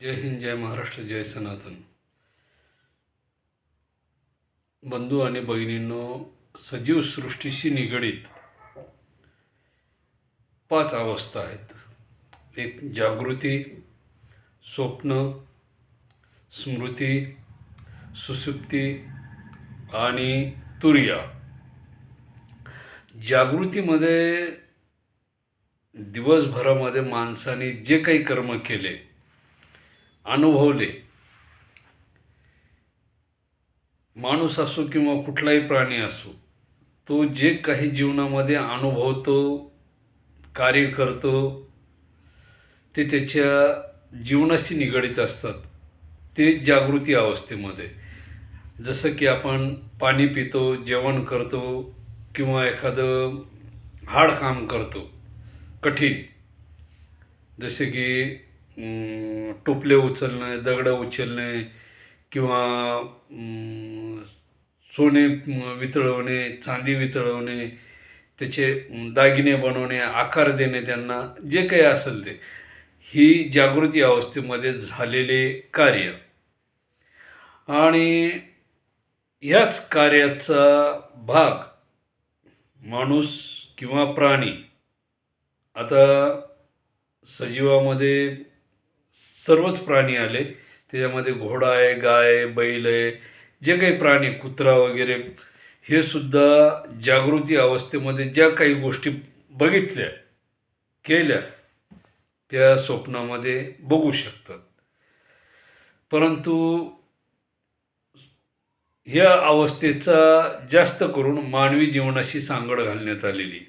जय हिंद, जय महाराष्ट्र, जय सनातन. बंधू आणि भगिनींनो, सजीव सृष्टीशी निगडीत 5 अवस्था आहेत. एक जागृती, स्वप्न, स्मृती, सुषुप्ती आणि तुरिया. जागृतीमध्ये दिवसभरामध्ये माणसाने जे काही कर्म केले, अनुभवले, माणूस असो किंवा कुठलाही प्राणी असो, तो जे काही जीवनामध्ये अनुभवतो, कार्य करतो, ते त्याच्या जीवनाशी निगडीत असतात. ते जागृती अवस्थेमध्ये. जसं की आपण पाणी पितो, जेवण करतो किंवा एखादं हार्ड काम करतो, कठीण. जसे की टोपले उचलणे, दगडं उचलणे किंवा सोने वितळवणे, चांदी वितळवणे, त्याचे दागिने बनवणे, आकार देणे त्यांना, जे काही असेल ते, ही जागृती अवस्थेमध्ये झालेले कार्य. आणि ह्याच कार्याचा भाग माणूस किंवा प्राणी. आता सजीवामध्ये सर्वच प्राणी आले. त्याच्यामध्ये घोडा आहे, गाय आहे, बैल आहे, जे काही प्राणी, कुत्रा वगैरे, हे सुद्धा जागृती अवस्थेमध्ये ज्या काही गोष्टी बघितल्या, केल्या, त्या स्वप्नामध्ये बघू शकतात. परंतु ह्या अवस्थेचा जास्त करून मानवी जीवनाशी सांगड घालण्यात आलेली.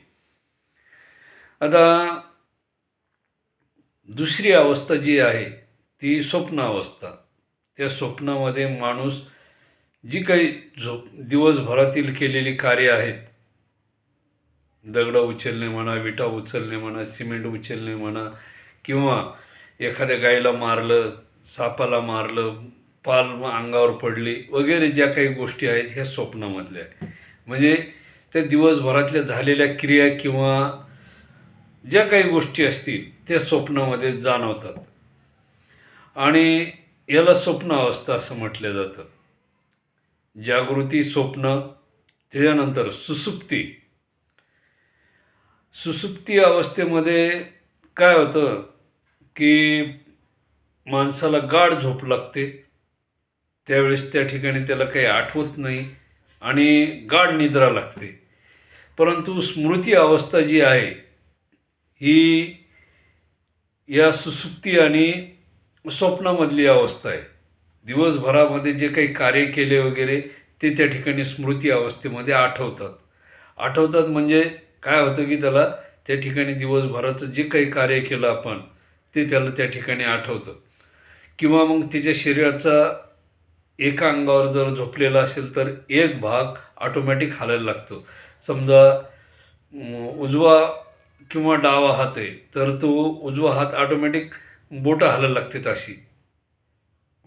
आता दुसरी अवस्था जी आहे ती स्वप्न अवस्था. त्या स्वप्नामध्ये माणूस जी काही दिवसभरातील केलेली कार्य आहेत, दगडं उचलणे म्हणा, विटा उचलणे म्हणा, सिमेंट उचलणे म्हणा, किंवा एखाद्या गायीला मारलं, सापाला मारलं, पाल अंगावर पडली वगैरे, ज्या काही गोष्टी आहेत ह्या स्वप्नामधल्या आहे. म्हणजे त्या दिवसभरातल्या झालेल्या क्रिया किंवा ज्या काही गोष्टी असतील त्या स्वप्नामध्ये जाणवतात. आणि याला स्वप्न अवस्था असं म्हटलं जातं. जागृती, स्वप्न, त्याच्यानंतर सुसुप्ती. सुसुप्ती अवस्थेमध्ये काय होतं की माणसाला गाढ झोप लागते. त्यावेळेस त्या ठिकाणी त्याला काही आठवत नाही आणि गाढ निद्रा लागते. परंतु स्मृती अवस्था जी आहे ही या सुसुप्ती आणि स्वप्नामधली अवस्था आहे. दिवसभरामध्ये जे काही कार्य केले वगैरे ते त्या ठिकाणी स्मृती अवस्थेमध्ये आठवतात म्हणजे काय होतं की त्याला त्या ठिकाणी दिवसभराचं जे काही कार्य केलं आपण ते त्याला त्या ठिकाणी आठवतं. किंवा मग तिच्या शरीराचा एका अंगावर जर झोपलेला असेल तर एक भाग ऑटोमॅटिक हालायला लागतो. समजा उजवा किंवा डावा हात आहे तर तो उजवा हात ऑटोमॅटिक बोटं हालायला लागतात अशी,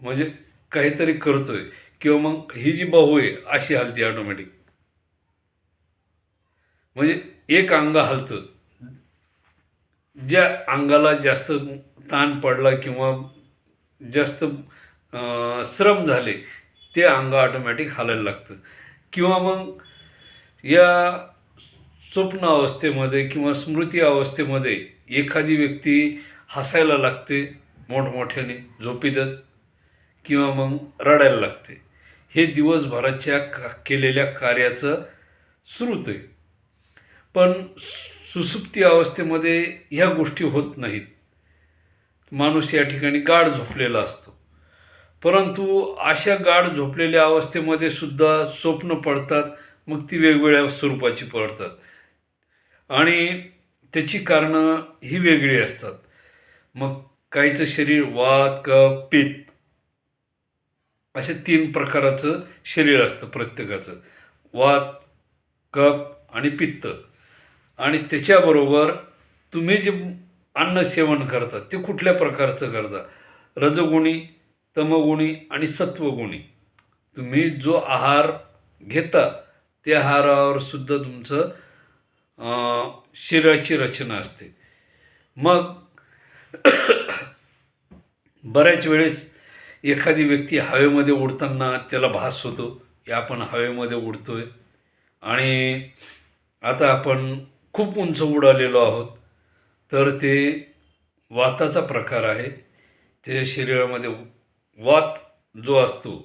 म्हणजे काहीतरी करतोय. किंवा मग ही जी बाहू आहे अशी हलते ऑटोमॅटिक, म्हणजे एक अंग हलतं. ज्या अंगाला जास्त ताण पडला किंवा जास्त श्रम झाले ते अंग ऑटोमॅटिक हालायला लागतं. किंवा मग या स्वप्न अवस्थेमध्ये किंवा स्मृती अवस्थेमध्ये एखादी व्यक्ती हसायला लागते मोठमोठ्याने झोपीतच, किंवा मग रडायला लागते. हे दिवसभराच्या केलेल्या कार्याचं श्रुत आहे. पण सुसुप्ती अवस्थेमध्ये ह्या गोष्टी होत नाहीत. माणूस या ठिकाणी गाढ झोपलेला असतो. परंतु अशा गाढ झोपलेल्या अवस्थेमध्ये सुद्धा स्वप्न पडतात. मग ती वेगवेगळ्या स्वरूपाची पडतात आणि त्याची कारणं ही वेगळी असतात. मग काहीचं शरीर वात, कफ, पित्त असे 3 प्रकाराचं शरीर असतं प्रत्येकाचं. वात, कफ आणि पित्त. आणि त्याच्याबरोबर तुम्ही जे अन्न सेवन करता ते कुठल्या प्रकारचं करता, रजोगुणी, तमोगुणी आणि सत्वगुणी. तुम्ही जो आहार घेता त्या आहारावर सुद्धा तुमचं शरीराची रचना असते. मग बऱ्याच वेळेस एखादी व्यक्ती हवेमध्ये उडताना त्याला भास होतो की आपण हवेमध्ये उडतोय आणि आता आपण खूप उंच उडालेलो आहोत. तर ते वाताचा प्रकार आहे. त्याच्या शरीरामध्ये वात जो असतो,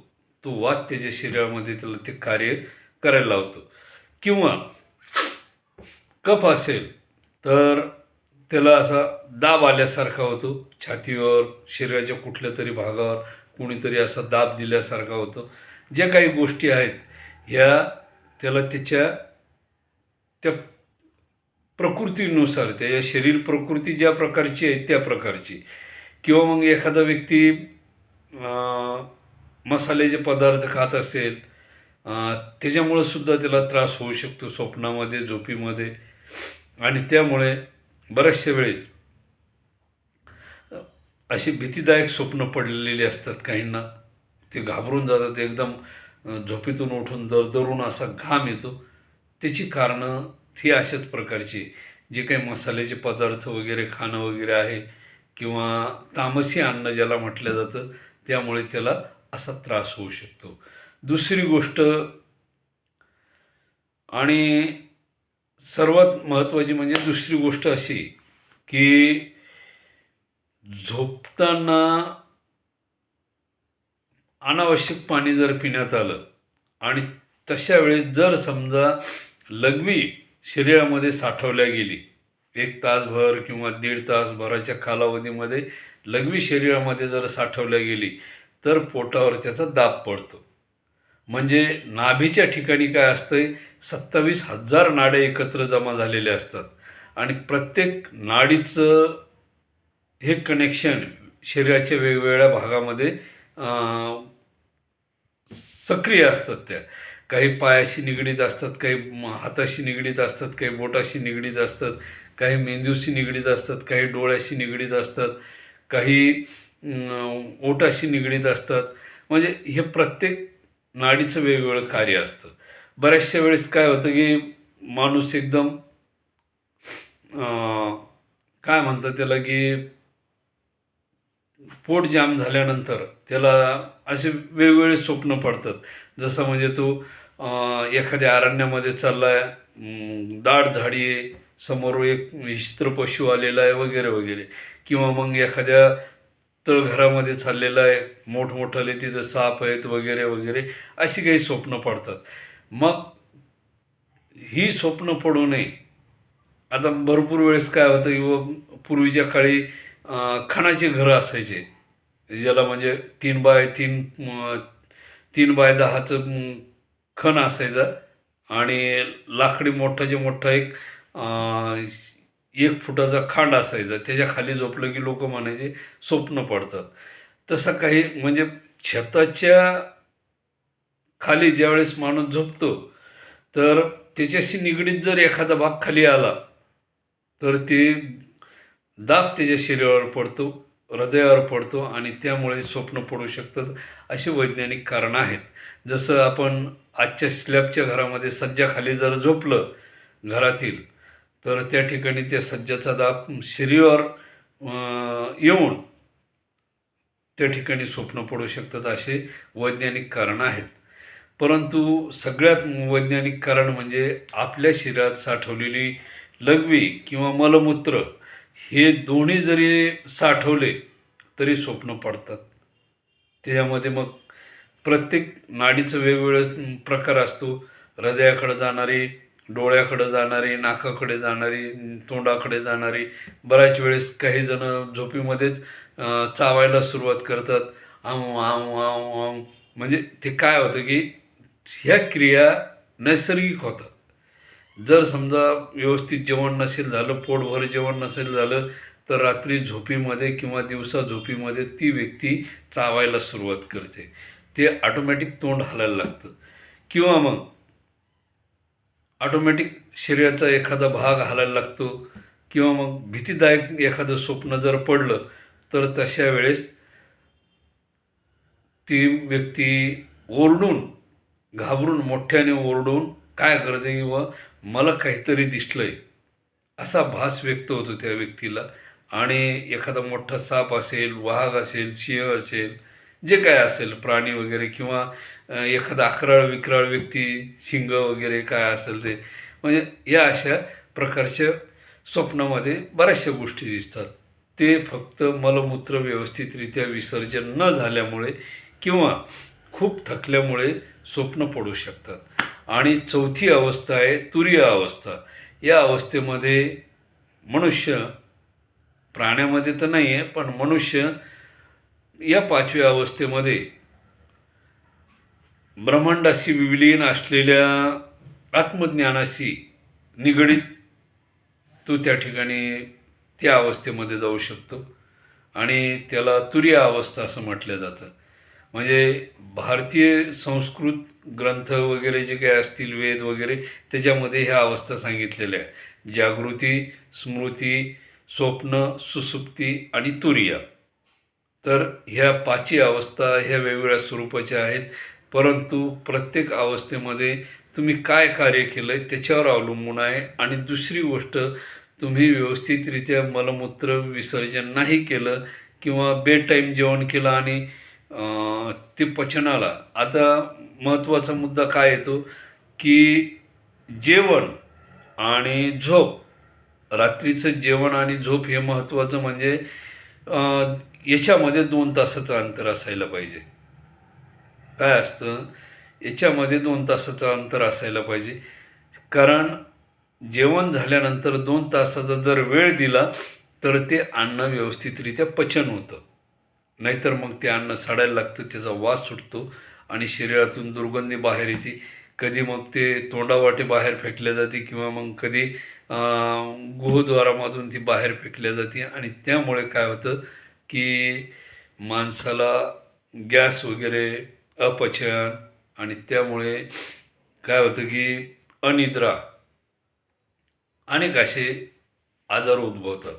तो वात त्याच्या शरीरामध्ये त्याला ते कार्य करायला लावतो. किंवा कफ असेल तर त्याला असा दाब आल्यासारखा होतो छातीवर, शरीराच्या कुठल्या तरी भागावर कोणीतरी असा दाब दिल्यासारखा होतो. ज्या काही गोष्टी आहेत ह्या त्याला त्याच्या त्या प्रकृतीनुसार, त्याच्या शरीर प्रकृती ज्या प्रकारची आहे त्या प्रकारची. किंवा मग एखादा व्यक्ती मसाल्याचे पदार्थ खात असेल, त्याच्यामुळं सुद्धा त्याला त्रास होऊ शकतो स्वप्नामध्ये, झोपीमध्ये. आणि त्यामुळे बऱ्याचशा वेळेस अशी भीतीदायक स्वप्न पडलेली असतात काहींना. ते घाबरून जातात एकदम. झोपेतून उठून दरदरून असा घाम येतो. त्याची कारणं ही अशाच प्रकारची, जे काही मसाल्याचे पदार्थ वगैरे खाणं वगैरे आहे किंवा तामसी अन्न ज्याला म्हटलं जातं, त्यामुळे त्याला असा त्रास होऊ शकतो. दुसरी गोष्ट आणि सर्वात महत्त्वाची म्हणजे दुसरी गोष्ट अशी, की झोपताना अनावश्यक पाणी जर पिण्यात आलं आणि तशा वेळेस जर समजा लघवी शरीरामध्ये साठवल्या गेली, 1 तासभर किंवा दीड तासभराच्या कालावधीमध्ये लघवी शरीरामध्ये जर साठवल्या गेली, तर पोटावर त्याचा दाब पडतो. म्हणजे नाभीच्या ठिकाणी काय असतंय, 27,000 नाड्या एकत्र जमा झालेल्या असतात आणि प्रत्येक नाडीचं हे कनेक्शन शरीराच्या वेगवेगळ्या भागामध्ये सक्रिय असतात. त्या काही पायाशी निगडीत असतात, काही हाताशी निगडीत असतात, काही बोटाशी निगडीत असतात, काही मेंदूशी निगडीत असतात, काही डोळ्याशी निगडीत असतात, काही ओठाशी निगडीत असतात. म्हणजे हे प्रत्येक नाडीचं वेगवेगळं कार्य असतं. बऱ्याचशा वेळेस काय होतं की माणूस एकदम काय म्हणतात त्याला, की पोट जाम झाल्यानंतर त्याला असे वेगवेगळे स्वप्न पडतात. जसं म्हणजे तो एखाद्या अरण्यामध्ये चालला आहे, दाट झाडी आहे, समोर एक हिंस्त्र पशु आलेला आहे वगैरे वगैरे. किंवा मग एखाद्या तळघरामध्ये चाललेला आहे, मोठमोठाले तिथं साप आहेत वगैरे वगैरे, अशी काही स्वप्न पडतात. मग ही स्वप्न पडू नये. आता भरपूर वेळेस काय होतं की पूर्वीच्या काळी खणाची घरं असायचे, ज्याला म्हणजे 3x3 3x10चं खण असायचं आणि लाकडी मोठाच्या मोठा एक 1 फुटाचा खांड असायचा. त्याच्या खाली झोपलं की लोक म्हणायचे स्वप्न पडतात. तसं काही म्हणजे छताच्या खाली ज्यावेळेस माणूस झोपतो, तर त्याच्याशी निगडीत जर एखादा भाग खाली आला, तर ते दाब त्याच्या शरीरावर पडतो, हृदयावर पडतो आणि त्यामुळे स्वप्न पडू शकतात. अशी वैज्ञानिक कारणं आहेत. जसं आपण आजच्या स्लॅबच्या घरामध्ये सज्जाखाली जर झोपलं घरातील, तर त्या ठिकाणी त्या सज्जाचा दाब शरीरावर येऊन त्या ठिकाणी स्वप्न पडू शकतात. असे वैज्ञानिक कारणं आहेत. परंतु सगळ्यात वैज्ञानिक कारण म्हणजे आपल्या शरीरात साठवलेली लघवी किंवा मलमूत्र हे दोन्ही जरी साठवले तरी स्वप्न पडतात. त्याच्यामध्ये मग प्रत्येक नाडीचं वेगवेगळं प्रकार असतो. हृदयाकडे जाणारी, डोळ्याकडे जाणारी, नाकाकडे जाणारी, तोंडाकडे जाणारी. बऱ्याच वेळेस काही जण झोपीमध्येच चावायला सुरुवात करतात, आव आव आव आव. म्हणजे ते काय होतं की ह्या क्रिया नैसर्गिक होतात. जर समजा व्यवस्थित जेवण नसेल झालं, पोटभर जेवण नसेल झालं, तर रात्री झोपीमध्ये किंवा दिवसा झोपीमध्ये ती व्यक्ती चावायला सुरुवात करते. ते ऑटोमॅटिक तोंड हलायला लागतं किंवा मग ऑटोमॅटिक शरीराचा एखादा भाग हलायला लागतो किंवा मग भीतीदायक एखादं स्वप्न जर पडलं, तर तशा वेळेस ती व्यक्ती ओरडून, घाबरून, मोठ्याने ओरडून काय करते की मला काहीतरी दिसलंय, असा भास व्यक्त होतो त्या व्यक्तीला आणि एखादा मोठा साप असेल, वाघ असेल, सिंह असेल, जे काय असेल प्राणी वगैरे, किंवा एखादा अकराळ विक्राळ व्यक्ती, शिंग वगैरे काय असेल ते, म्हणजे या अशा प्रकारच्या स्वप्नामध्ये बऱ्याचशा गोष्टी दिसतात. ते फक्त मलमूत्र व्यवस्थितरित्या विसर्जन न झाल्यामुळे किंवा खूप थकल्यामुळे स्वप्न पडू शकतात. आणि चौथी अवस्था आहे तुरीय अवस्था. या अवस्थेमध्ये मनुष्य, प्राण्यामध्ये तर नाही आहे, पण मनुष्य या 5व्या अवस्थेमध्ये ब्रह्मांडाशी विलीन असलेल्या आत्मज्ञानाशी निगडीत तो त्या ठिकाणी त्या अवस्थेमध्ये जाऊ शकतो आणि त्याला तुरीय अवस्था असं म्हटलं जातं. म्हणजे भारतीय संस्कृत ग्रंथ वगैरे जे काही असतील, वेद वगैरे, त्याच्यामध्ये ह्या अवस्था सांगितलेल्या आहेत: जागृती, स्मृती, स्वप्न, सुसुप्ती आणि तुरीय. तर ह्या 5ही अवस्था ह्या वेगवेगळ्या स्वरूपाच्या आहेत, परंतु प्रत्येक अवस्थेमध्ये तुम्ही काय कार्य केलं आहे त्याच्यावर अवलंबून आहे. आणि दुसरी गोष्ट, तुम्ही व्यवस्थितरित्या मलमूत्र विसर्जन नाही केलं किंवा बेड टाईम जेवण केलं आणि ते पचनाला, आता महत्त्वाचा मुद्दा काय येतो की जेवण आणि झोप, रात्रीचं जेवण आणि झोप हे महत्त्वाचं. म्हणजे याच्यामध्ये 2 तासाचं अंतर असायला पाहिजे. काय असतं याच्यामध्ये 2 तासाचं अंतर असायला पाहिजे, कारण जेवण झाल्यानंतर 2 तासाचा जर वेळ दिला तर ते अन्न व्यवस्थितरित्या पचन होतं. नाहीतर मग ते अन्न सडायला लागतं, त्याचा वास सुटतो आणि शरीरातून दुर्गंधी बाहेर येते. कधी मग ते तोंडावाटे बाहेर फेकल्या जाते किंवा मग कधी गुहद्वारामधून ती बाहेर फेकल्या जाते. आणि त्यामुळे काय होतं की माणसाला गॅस वगैरे, अपचन, आणि त्यामुळे काय होतं की अनिद्रा, अनेक असे आजार उद्भवतात.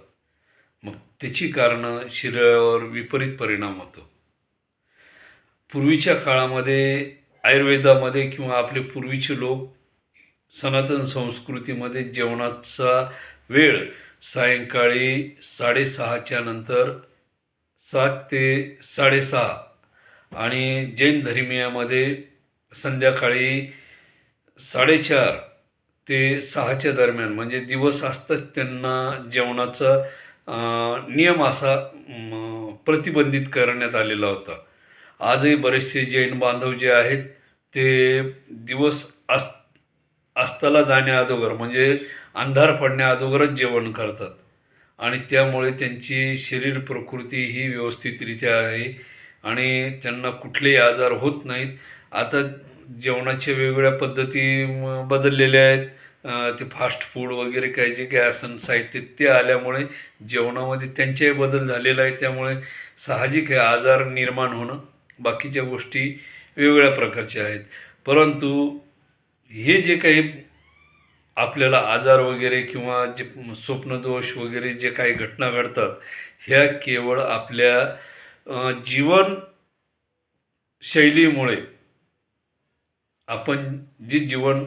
मग त्याची कारणं शरीरावर विपरीत परिणाम होतो. पूर्वीच्या काळामध्ये आयुर्वेदामध्ये किंवा आपले पूर्वीचे लोक सनातन संस्कृतीमध्ये जेवणाचा वेळ सायंकाळी 6:30च्या नंतर 7 ते 6:30, आणि जैन धर्मीयामध्ये संध्याकाळी 4:30 ते 6च्या दरम्यान, म्हणजे दिवस असताच त्यांना जेवणाचा नियम असा प्रतिबंधित करण्यात आलेला होता. आजही बरेचसे जैन बांधव जे आहेत ते दिवस अस्ताला जाण्या अगोदर, म्हणजे अंधार पडण्या अगोदरच जेवण करतात आणि त्यामुळे त्यांची शरीर प्रकृती ही व्यवस्थितरित्या आहे आणि त्यांना कुठलेही आजार होत नाहीत. आता जेवणाच्या वेगवेगळ्या पद्धती बदललेल्या आहेत. ते फास्ट फूड वगैरे काय जे काय असन साहित्य ते आल्यामुळे जेवणामध्ये त्यांच्याही बदल झालेला आहे. त्यामुळे साहजिक आहे आजार निर्माण होणं. बाकीच्या गोष्टी वेगवेगळ्या प्रकारच्या आहेत, परंतु हे जे काही आपल्याला आजार वगैरे किंवा जे स्वप्नदोष वगैरे जे काही घटना घडतात, ह्या केवळ आपल्या जीवनशैलीमुळे, आपण जी जीवन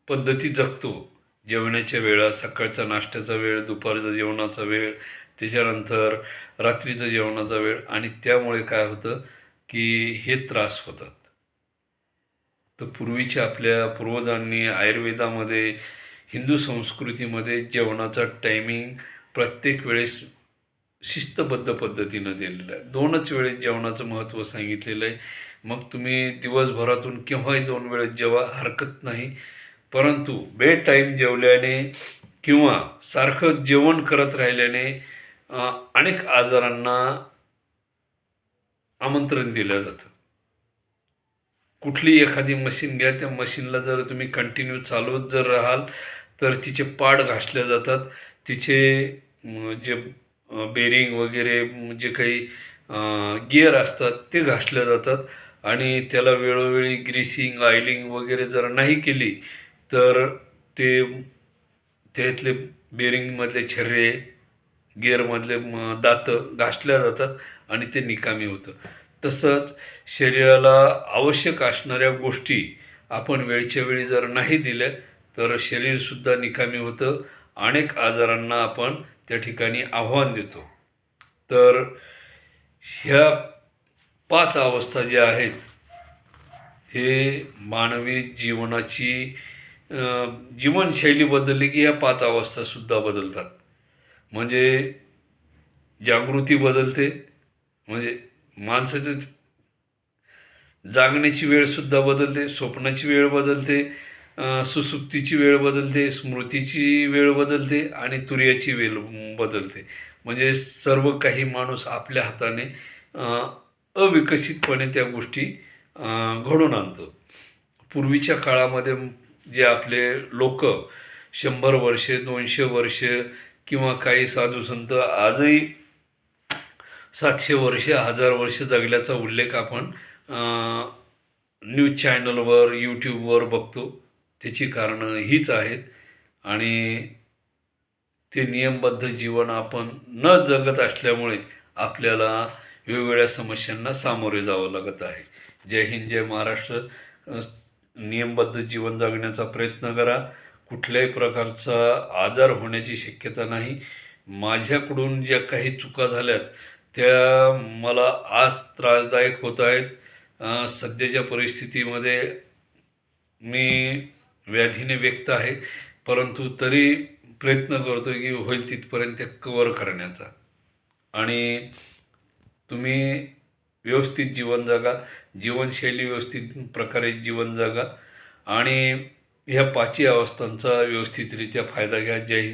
पद्धती जगतो, जेवणाच्या वेळा, सकाळचा नाश्त्याचा वेळ, दुपारचा जेवणाचा वेळ, त्याच्यानंतर रात्रीचा जेवणाचा वेळ, आणि त्यामुळे काय होतं की हे त्रास होतात. तर पूर्वीच्या आपल्या पूर्वजांनी आयुर्वेदामध्ये, हिंदू संस्कृतीमध्ये जेवणाचा टायमिंग प्रत्येक वेळेस शिस्तबद्ध पद्धतीनं दिलेलं आहे. 2च वेळेस जेवणाचं महत्त्व सांगितलेलं आहे. मग तुम्ही दिवसभरातून केव्हाही 2 वेळेस जेवा, हरकत नाही, परंतु बेड टाईम जेवल्याने किंवा सारखं जेवण करत राहिल्याने अनेक आजारांना आमंत्रण दिलं जातं. कुठली एखादी मशीन घ्या, त्या मशीनला जर तुम्ही कंटिन्यू चालवत जर राहाल तर तिचे पार्ट घासले जातात, तिचे जे बेरिंग वगैरे जे काही गिअर असतात ते घासले जातात आणि त्याला वेळोवेळी ग्रीसिंग, ऑइलिंग वगैरे जर नाही केली तर ते त्यातले बेरिंगमधले छर्रे, गिअरमधले दातं घासल्या जातात आणि ते निकामी होतं. तसंच शरीराला आवश्यक असणाऱ्या गोष्टी आपण वेळच्या वेळी जर नाही दिल्या तर शरीरसुद्धा निकामी होतं. अनेक आजारांना आपण त्या ठिकाणी आव्हान देतो. तर ह्या 5 अवस्था ज्या आहेत, हे मानवी जीवनाची जीवनशैली बदलली की ह्या 5 अवस्थासुद्धा बदलतात. म्हणजे जागृती बदलते, म्हणजे माणसाचं जागण्याची वेळसुद्धा बदलते, स्वप्नाची वेळ बदलते, सुसुप्तीची वेळ बदलते, स्मृतीची वेळ बदलते आणि तुर्याची वेळ बदलते. म्हणजे सर्व काही माणूस आपल्या हाताने अ, अविकसितपणे त्या गोष्टी घडवून आणतो. पूर्वीच्या काळामध्ये जे आपले लोक 100 वर्षे, 200 वर्ष किंवा काही साधू संत आजही 700 वर्ष, 1000 वर्ष जगल्याचा उल्लेख आपण न्यूज चॅनलवर, यूट्यूबवर बघतो. त्याची कारणं हीच आहेत आणि ते नियमबद्ध जीवन आपण न जगत असल्यामुळे आपल्याला वेगवेगळ्या समस्यांना सामोरे जावं लागत आहे. जय हिंद, जय महाराष्ट्र. नियमबद्ध जीवन जगण्याचा प्रयत्न करा. कुठल्याही प्रकारचा आजार होण्याची शक्यता नाही. माझ्याकडून ज्या काही चुका झाल्यात त्या मला आज त्रासदायक होत आहेत. सध्याच्या परिस्थितीमध्ये मी व्याधीने व्यक्त आहे, परंतु तरी प्रयत्न करतो की होईल तिथपर्यंत ते कव्हर करण्याचा. आणि तुम्ही व्यवस्थित जीवन जगा, जीवनशैली व्यवस्थित प्रकारे जीवन जगा आणि ह्या 5ही अवस्थांचा व्यवस्थितरित्या फायदा घ्या. जय हिंद.